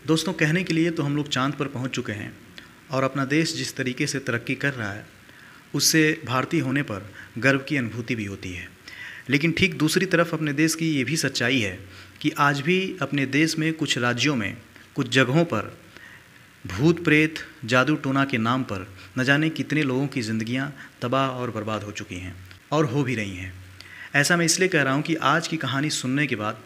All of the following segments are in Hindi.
दोस्तों, कहने के लिए तो हम लोग चाँद पर पहुंच चुके हैं और अपना देश जिस तरीके से तरक्की कर रहा है उससे भारतीय होने पर गर्व की अनुभूति भी होती है। लेकिन ठीक दूसरी तरफ अपने देश की ये भी सच्चाई है कि आज भी अपने देश में कुछ राज्यों में कुछ जगहों पर भूत प्रेत जादू टोना के नाम पर न जाने कितने लोगों की ज़िंदगियां तबाह और बर्बाद हो चुकी हैं और हो भी रही हैं। ऐसा मैं इसलिए कह रहा हूं कि आज की कहानी सुनने के बाद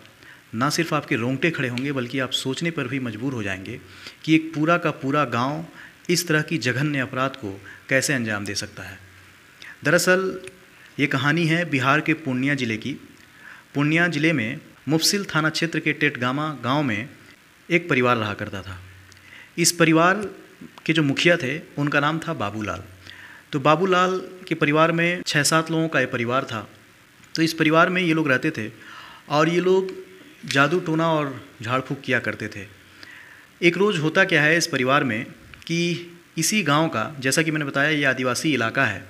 ना सिर्फ आपके रोंगटे खड़े होंगे बल्कि आप सोचने पर भी मजबूर हो जाएंगे कि एक पूरा का पूरा गांव इस तरह की जघन्य अपराध को कैसे अंजाम दे सकता है। दरअसल ये कहानी है बिहार के पूर्णिया ज़िले की। पूर्णिया ज़िले में मुफस्सिल थाना क्षेत्र के टेटगामा गांव में एक परिवार रहा करता था। इस परिवार के जो मुखिया थे उनका नाम था बाबूलाल। तो बाबूलाल के परिवार में 6-7 लोगों का ये परिवार था। तो इस परिवार में ये लोग रहते थे और ये लोग जादू टोना और झाड़ फूँक किया करते थे। एक रोज़ होता क्या है इस परिवार में कि इसी गांव का, जैसा कि मैंने बताया ये आदिवासी इलाका है,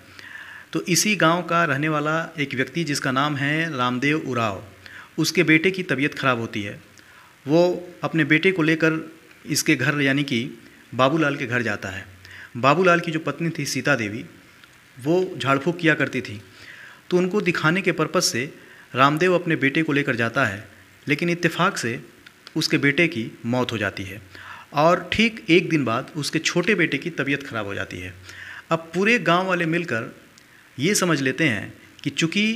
तो इसी गांव का रहने वाला एक व्यक्ति जिसका नाम है रामदेव उरांव, उसके बेटे की तबीयत खराब होती है। वो अपने बेटे को लेकर इसके घर यानी कि बाबूलाल के घर जाता है। बाबूलाल की जो पत्नी थी सीता देवी, वो झाड़ फूँक किया करती थी। तो उनको दिखाने के पर्पज़ से रामदेव अपने बेटे को लेकर जाता है, लेकिन इत्तेफाक से उसके बेटे की मौत हो जाती है और ठीक एक दिन बाद उसके छोटे बेटे की तबीयत खराब हो जाती है। अब पूरे गांव वाले मिलकर ये समझ लेते हैं कि चूँकि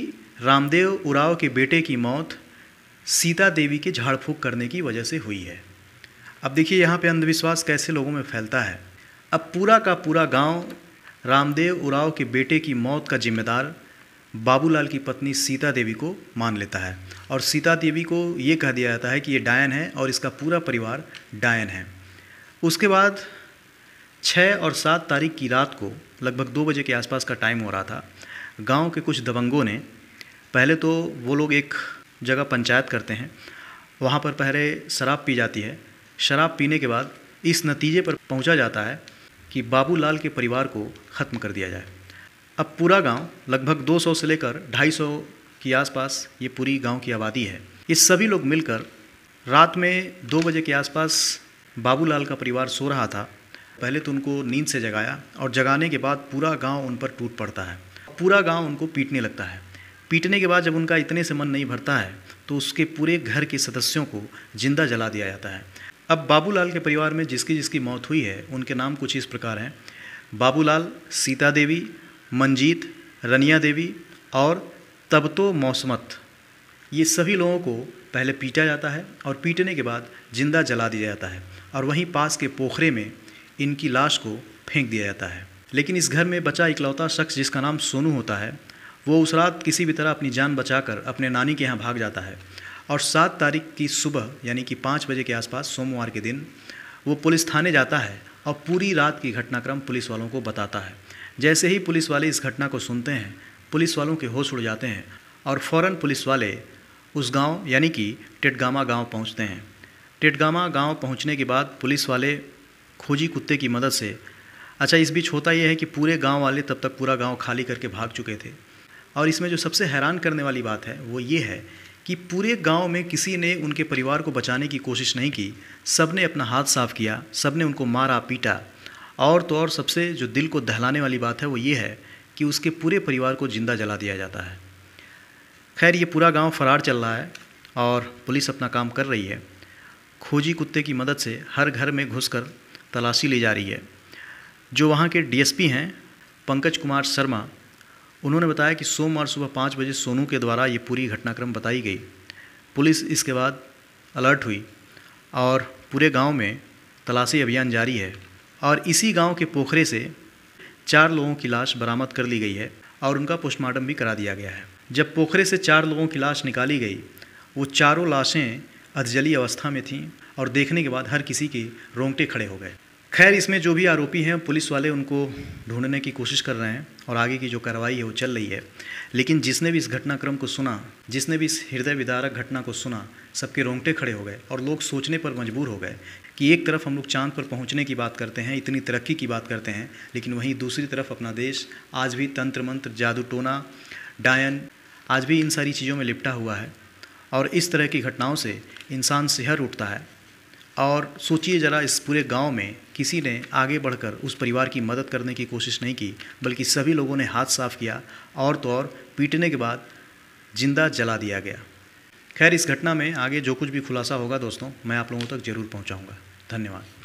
रामदेव उरांव के बेटे की मौत सीता देवी के झाड़ फूँक करने की वजह से हुई है। अब देखिए यहाँ पे अंधविश्वास कैसे लोगों में फैलता है। अब पूरा का पूरा गांव रामदेव उरांव के बेटे की मौत का जिम्मेदार बाबूलाल की पत्नी सीता देवी को मान लेता है और सीता देवी को ये कह दिया जाता है कि ये डायन है और इसका पूरा परिवार डायन है। उसके बाद 6 और 7 तारीख की रात को लगभग 2 बजे के आसपास का टाइम हो रहा था। गांव के कुछ दबंगों ने पहले तो वो लोग एक जगह पंचायत करते हैं, वहाँ पर पहले शराब पी जाती है। शराब पीने के बाद इस नतीजे पर पहुँचा जाता है कि बाबूलाल के परिवार को ख़त्म कर दिया जाए। अब पूरा गांव लगभग 200 से लेकर 250 के आसपास ये पूरी गांव की आबादी है। ये सभी लोग मिलकर रात में 2 बजे के आसपास बाबूलाल का परिवार सो रहा था। पहले तो उनको नींद से जगाया और जगाने के बाद पूरा गांव उन पर टूट पड़ता है। पूरा गांव उनको पीटने लगता है। पीटने के बाद जब उनका इतने से मन नहीं भरता है तो उसके पूरे घर के सदस्यों को जिंदा जला दिया जाता है। अब बाबूलाल के परिवार में जिसकी जिसकी मौत हुई है उनके नाम कुछ इस प्रकार हैं: बाबूलाल, सीता देवी, मंजीत, रनिया देवी और तबतो मौसमत। ये सभी लोगों को पहले पीटा जाता है और पीटने के बाद जिंदा जला दिया जाता है और वहीं पास के पोखरे में इनकी लाश को फेंक दिया जाता है। लेकिन इस घर में बचा इकलौता शख्स जिसका नाम सोनू होता है, वो उस रात किसी भी तरह अपनी जान बचाकर अपने नानी के यहाँ भाग जाता है और 7 तारीख की सुबह यानी कि 5 बजे के आसपास सोमवार के दिन वो पुलिस थाने जाता है और पूरी रात की घटनाक्रम पुलिस वालों को बताता है। जैसे ही पुलिस वाले इस घटना को सुनते हैं, पुलिस वालों के होश उड़ जाते हैं और फ़ौरन पुलिस वाले उस गांव यानी कि टेटगामा गांव पहुंचते हैं। टेटगामा गांव पहुंचने के बाद पुलिस वाले खोजी कुत्ते की मदद से, अच्छा इस बीच होता यह है कि पूरे गांव वाले तब तक पूरा गांव खाली करके भाग चुके थे और इसमें जो सबसे हैरान करने वाली बात है वो ये है कि पूरे गांव में किसी ने उनके परिवार को बचाने की कोशिश नहीं की। सब ने अपना हाथ साफ किया, सब ने उनको मारा पीटा और तो और सबसे जो दिल को दहलाने वाली बात है वो ये है कि उसके पूरे परिवार को जिंदा जला दिया जाता है। खैर ये पूरा गांव फरार चल रहा है और पुलिस अपना काम कर रही है। खोजी कुत्ते की मदद से हर घर में घुसकर तलाशी ली जा रही है। जो वहाँ के डीएसपी हैं पंकज कुमार शर्मा, उन्होंने बताया कि सोमवार सुबह 5 बजे सोनू के द्वारा ये पूरी घटनाक्रम बताई गई। पुलिस इसके बाद अलर्ट हुई और पूरे गांव में तलाशी अभियान जारी है और इसी गांव के पोखरे से 4 लोगों की लाश बरामद कर ली गई है और उनका पोस्टमार्टम भी करा दिया गया है। जब पोखरे से 4 लोगों की लाश निकाली गई, वो चारों लाशें अधजली अवस्था में थीं और देखने के बाद हर किसी के रोंगटे खड़े हो गए। खैर इसमें जो भी आरोपी हैं पुलिस वाले उनको ढूंढने की कोशिश कर रहे हैं और आगे की जो कार्रवाई है वो चल रही है। लेकिन जिसने भी इस घटनाक्रम को सुना, जिसने भी इस हृदय विदारक घटना को सुना, सबके रोंगटे खड़े हो गए और लोग सोचने पर मजबूर हो गए कि एक तरफ हम लोग चाँद पर पहुँचने की बात करते हैं, इतनी तरक्की की बात करते हैं, लेकिन वहीं दूसरी तरफ अपना देश आज भी तंत्र मंत्र, जादू टोना, डायन, आज भी इन सारी चीज़ों में लिपटा हुआ है और इस तरह की घटनाओं से इंसान सिहर उठता है और सोचिए ज़रा, इस पूरे गांव में किसी ने आगे बढ़कर उस परिवार की मदद करने की कोशिश नहीं की, बल्कि सभी लोगों ने हाथ साफ किया और तो और पीटने के बाद जिंदा जला दिया गया। खैर, इस घटना में आगे जो कुछ भी खुलासा होगा दोस्तों, मैं आप लोगों तक ज़रूर पहुंचाऊंगा। धन्यवाद।